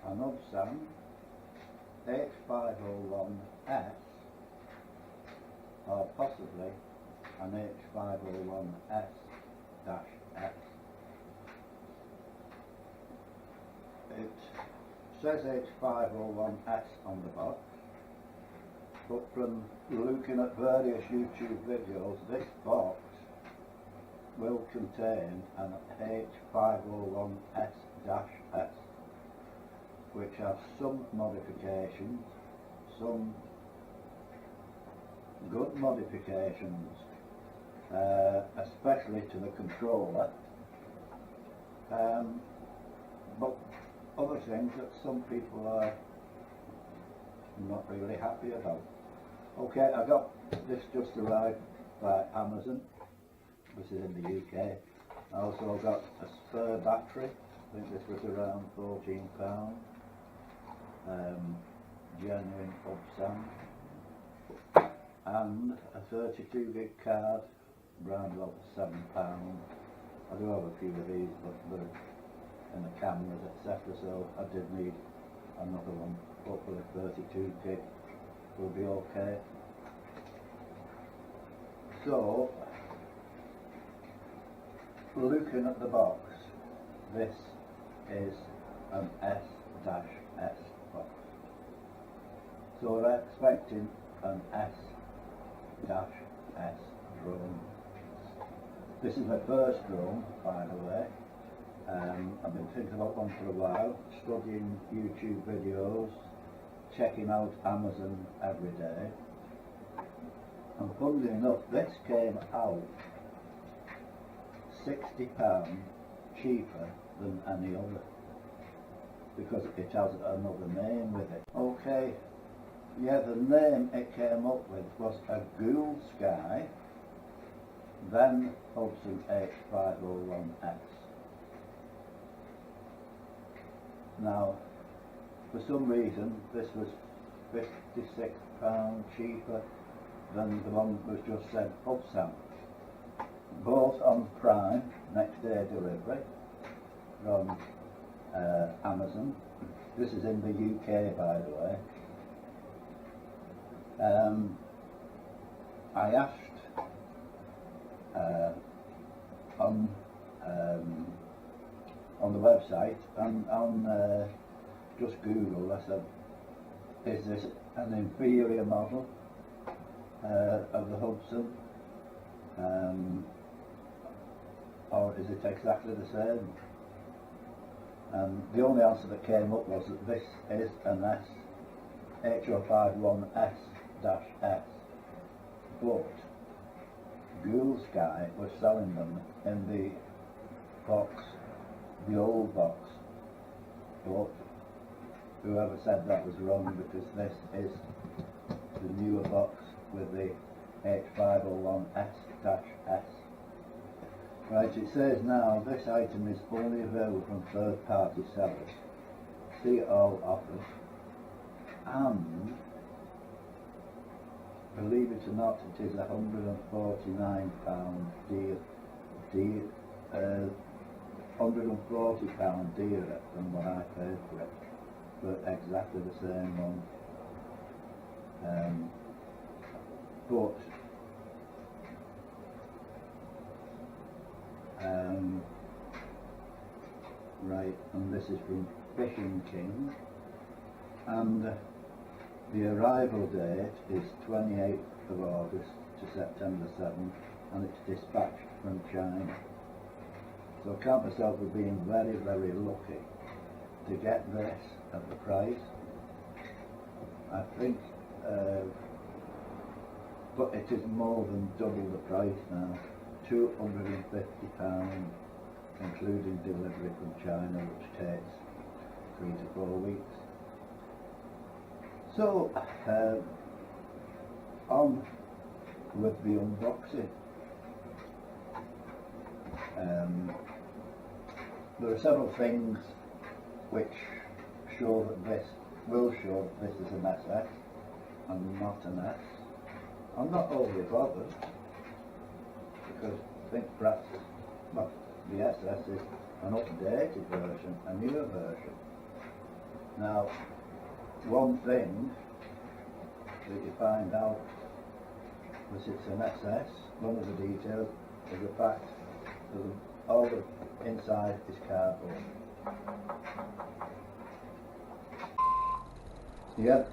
an Hubsan H501S or possibly an H501S-S. It says H501S on the box, but from looking at various YouTube videos, this box will contain an H501S-S, which has some modifications, some good modifications, especially to the controller, but other things that some people are not really happy about. Okay, I got this just arrived by Amazon. This is in the UK. I also got a spare battery. I think this was around £14. Genuine Hubsan. And a 32 gig card, around about £7. I do have a few of these, but they're in the cameras, etc. So I did need another one. Hopefully 32 gig will be okay. So, looking at the box, this is an S-S box. So we're expecting an S-S drone. This is my first drone, by the way. I've been thinking about one for a while, studying YouTube videos, checking out Amazon every day. And funnily enough, this came out £60 cheaper than any other, because it has another name with it. Okay, yeah, the name it came up with was a Ghoul Sky, then Hubsan H501S. Now, for some reason, this was £56 cheaper than the one that was just said Hubsan. Both on Prime, next day delivery from Amazon. This is in the UK, by the way. I asked on the website and on just Google, I said, is this an inferior model of the Hubsan, or is it exactly the same? The only answer that came up was that this is an H501S-S, but Ghoul Sky was selling them in the box, the old box, but whoever said that was wrong, because this is the newer box with the H501S-S. Right, it says now this item is only available from third-party sellers. See all offers. And believe it or not, it is £149 dear, £140 dearer than what I paid for it, but exactly the same one. Right, and this is from Fishing King, and the arrival date is 28th of August to September 7th, and it's dispatched from China. So I count myself as being very, very lucky to get this at the price. I think, but it is more than double the price now, £250, including delivery from China, which takes 3 to 4 weeks. So, on with the unboxing. There are several things which show that this will show that this is an SS and not an S. I'm not overly bothered, because I think perhaps, well, the SS is an updated version, a newer version. Now, one thing that you find out was it's an SS, one of the details is the fact that all the inside is cardboard. Yep.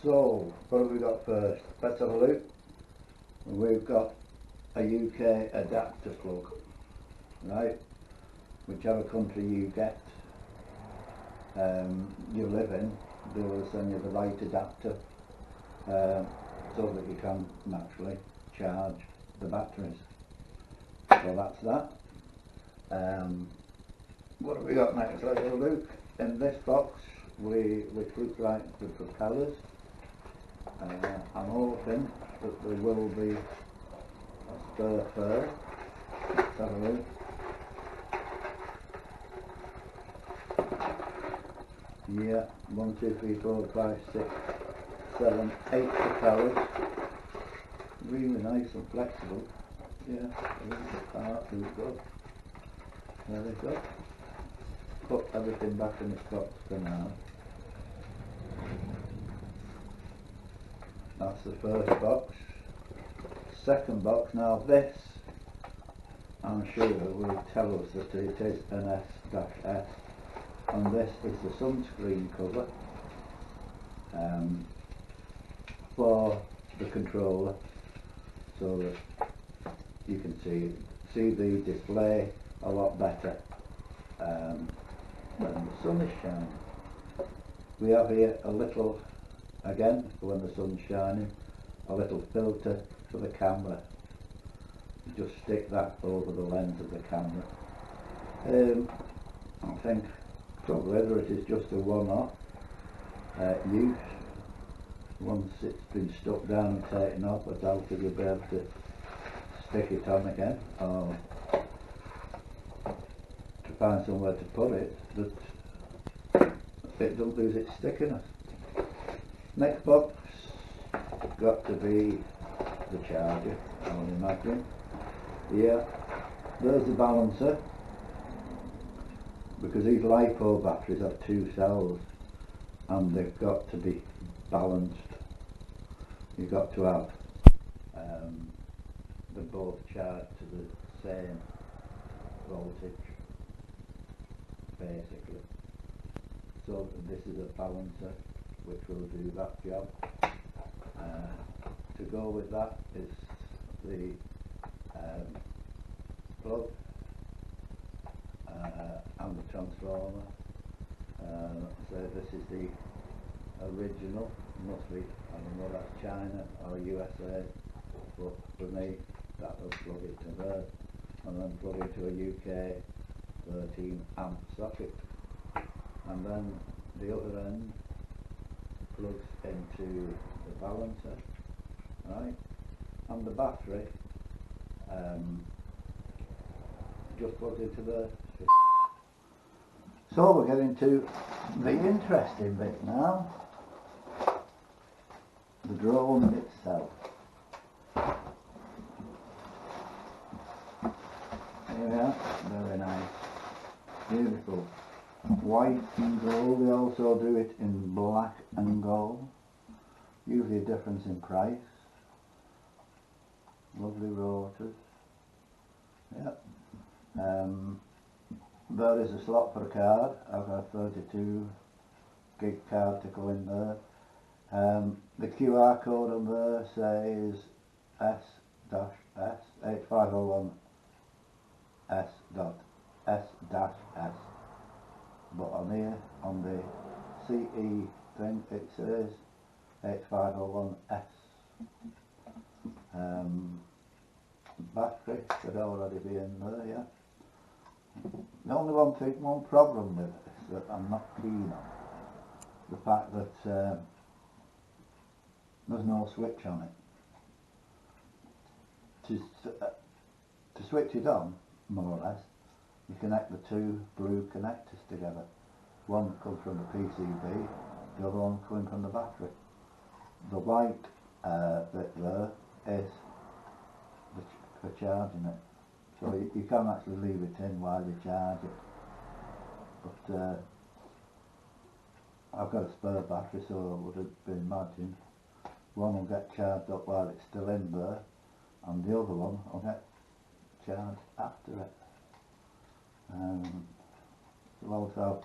So, what have we got first? Let's have a look. We've got a UK adapter plug, right? Whichever country you get, you live in, they will send you the right adapter so that you can naturally charge the batteries. So that's that. What have we got next? Let's have a look. In this box, which looks like the propellers. I'm hoping that there will be a spare pair. Let's have a look. Yeah, 1, 2, 3, 4, 5, 6, 7, 8 propellers. Really nice and flexible. Yeah, the part is good. There we go. Put everything back in its box for now. That's the first box. Second box, now this, I'm sure, will tell us that it is an S-S, and this is the sunscreen cover for the controller, so that you can see the display a lot better when the sun is shining. We have here a little, again, when the sun's shining, a little filter for the camera. You just stick that over the lens of the camera. I think probably whether it is just a one-off use. Once it's been stuck down and taken off, I doubt if you'll be able to stick it on again, or to find somewhere to put it that it don't lose its stickiness. Next box got to be the charger, I would imagine. Yeah, there's the balancer, because these LiPo batteries have 2 cells and they've got to be balanced. You've got to have them both charged to the same voltage, basically. So this is a balancer which will do that job. To go with that is the plug and the transformer. So this is the original, must be, I don't know, that's China or USA, but for me that will plug it to there and then plug it to a UK 13 amp socket, and then the other end plugs into the balancer, right, and the battery just plugs into the. So we're getting to the interesting bit now, the drone itself. Here we are, very nice, beautiful, white and gold. They also do it in black and gold, usually a difference in price. Lovely rotors. Yep. There is a slot for a card. I've got a 32 gig card to go in there. The QR code on there says S-S H501S-S, but on here, on the CE thing, it says H501S. Battery should already be in there, yeah. The only one problem with this that I'm not keen on, the fact that there's no switch on it. To switch it on, more or less, you connect the 2 blue connectors together. One comes from the PCB, the other one coming from the battery. The white bit there is for charging it. So you can actually leave it in while you charge it. But I've got a spare battery, so it would have been imagined one will get charged up while it's still in there, and the other one will get charged after it. You want to have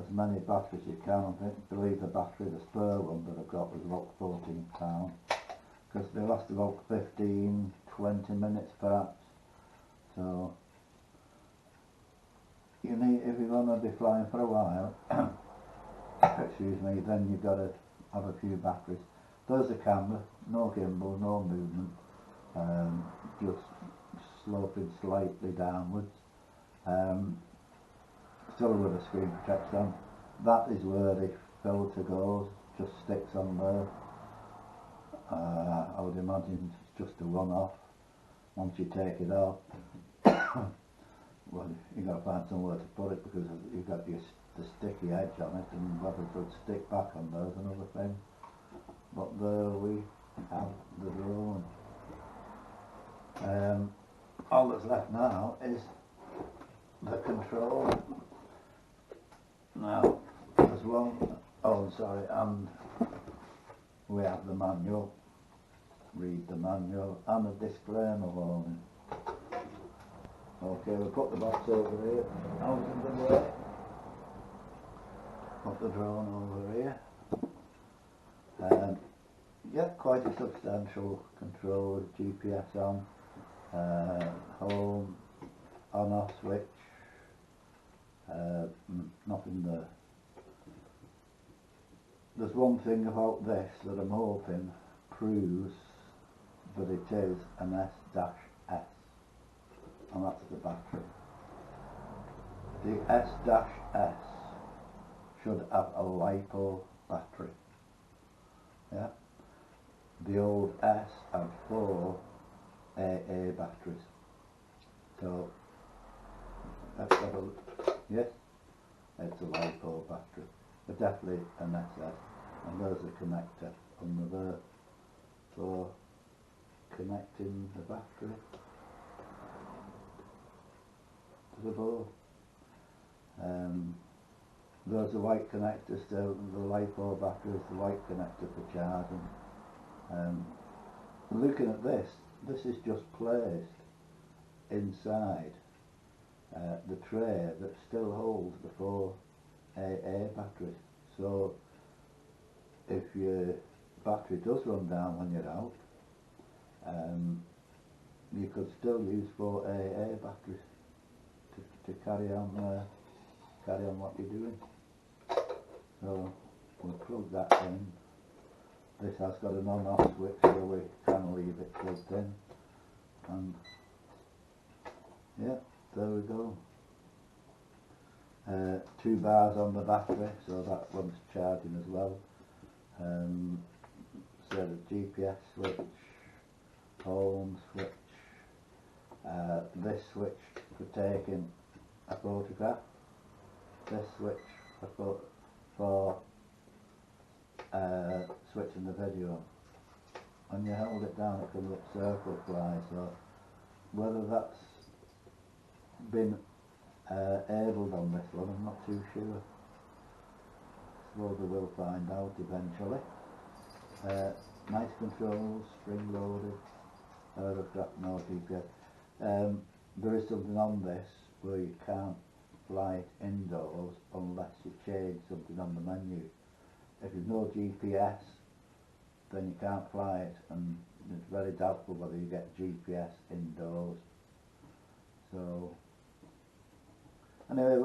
as many batteries as you can. I believe the battery, the spare one that I've got, was about £14, because they last about 15-20 minutes perhaps. So you need, if you're going to be flying for a while, excuse me, then you've got to have a few batteries. There's the camera, no gimbal, no movement, just sloping slightly downwards. Still with a screen protector on. That is where the filter goes, just sticks on there. I would imagine it's just a one-off. Once you take it off, well, you've got to find somewhere to put it, because you've got the sticky edge on it, and whether it would stick back on there is another thing. But there we have the drone. All that's left now is the control. Now, there's one, oh sorry, and we have the manual. Read the manual and a disclaimer warning. Okay, we'll put the box over here, out of the way. Put the drone over here. Yeah, quite a substantial control with GPS on, home, on-off switch, nothing there. There's one thing about this that I'm hoping proves that it is an S-S, and that's the battery. The S-S should have a LiPo battery. Yeah. The old S had 4 AA batteries. So let's have a look. Yes, it's a LiPo battery, but definitely an SS. And there's a connector under there for connecting the battery to the board. There's the white connector still. The LiPo battery is the white connector for charging. Looking at this is just placed inside the tray that still holds the 4 AA batteries. So if your battery does run down when you're out, you could still use 4 AA batteries to carry on what you're doing. So we'll plug that in. This has got an on-off switch, so we can leave it plugged in. And yeah, there we go. 2 bars on the battery, so that one's charging as well. So the GPS switch, home switch, this switch for taking a photograph, this switch for switching the video on. When you hold it down, it comes up circle fly, so whether that's been enabled on this one, I'm not too sure. Suppose we will find out eventually. Nice controls, spring loaded, aerocraft, no GPS. There is something on this where you can't fly it indoors unless you change something on the menu. If there's no GPS, then you can't fly it, and it's very doubtful whether you get GPS indoors. So anyway,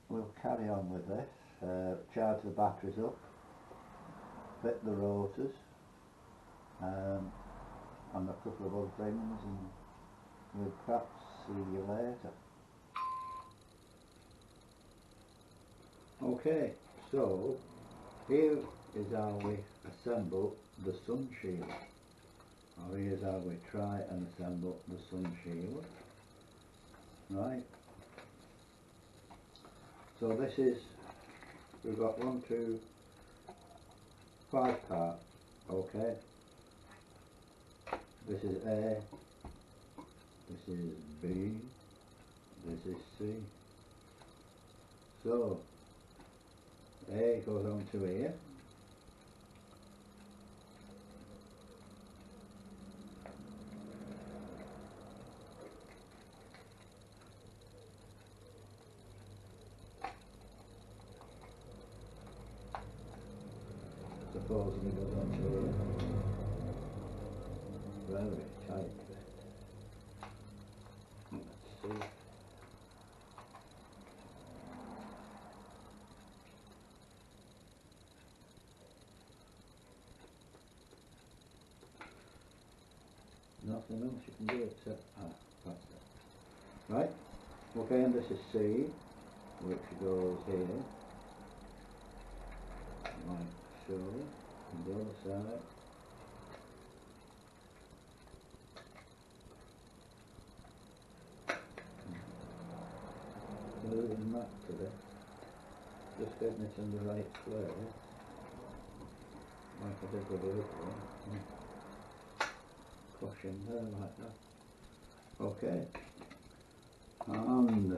we'll carry on with this. Charge the batteries up, fit the rotors, and a couple of other things, and we'll perhaps see you later. Okay, so here is how we assemble the sun shield, or here's how we try and assemble the sun shield. Right, so this is, we've got 1, 2, 5 parts. Okay, this is A, this is B, this is C, So there it goes on to here. Supposedly goes on to here. Very tight. Let's see. Nothing else you can do except that's it. Right? Okay, and this is C, which goes here. Like so. And the other side. Moving that today. Just getting it in the right place. Like I did with the other one. Push in there like that. Okay. And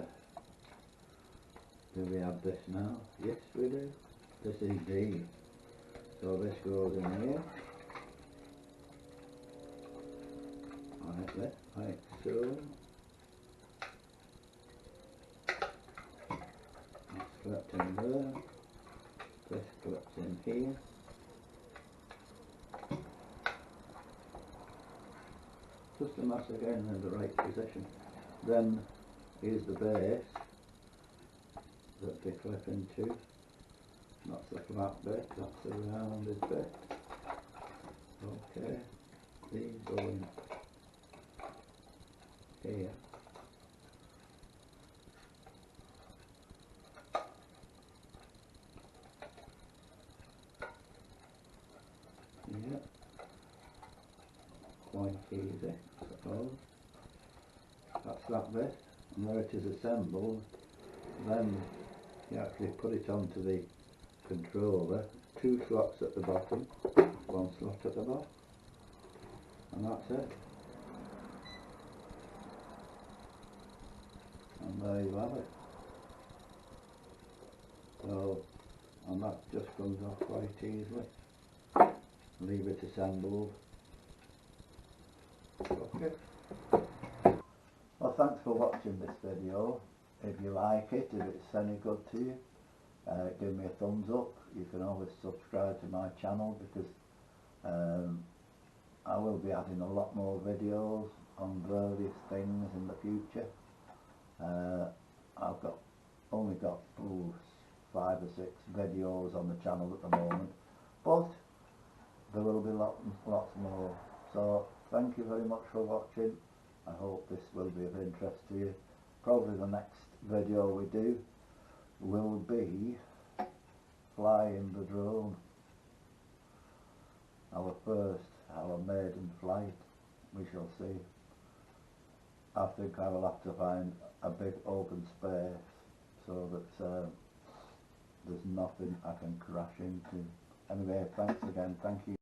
do we have this now? Yes we do. This is D. So this goes in here. Like this, like so. That's clipped in there. This clips in here. Just a mass again in the right position. Then here's the base that they clip into. That's the flat bit, that's the rounded bit. Okay, these go in here. Yeah, quite easy, I suppose. That's that bit, and where it is assembled, then you actually put it onto the controller. 2 slots at the bottom, 1 slot at the bottom, and that's it. And there you have it. So, and that just comes off quite easily. Leave it assembled. Okay. Well, thanks for watching this video. If you like it, if it's any good to you, give me a thumbs up. You can always subscribe to my channel, because I will be adding a lot more videos on various things in the future. I've only got 5 or 6 videos on the channel at the moment, but there will be lots more. So thank you very much for watching. I hope this will be of interest to you. Probably the next video we do will be flying the drone. Our maiden flight. We shall see. I think I will have to find a big open space so that there's nothing I can crash into. Anyway, thanks again. Thank you.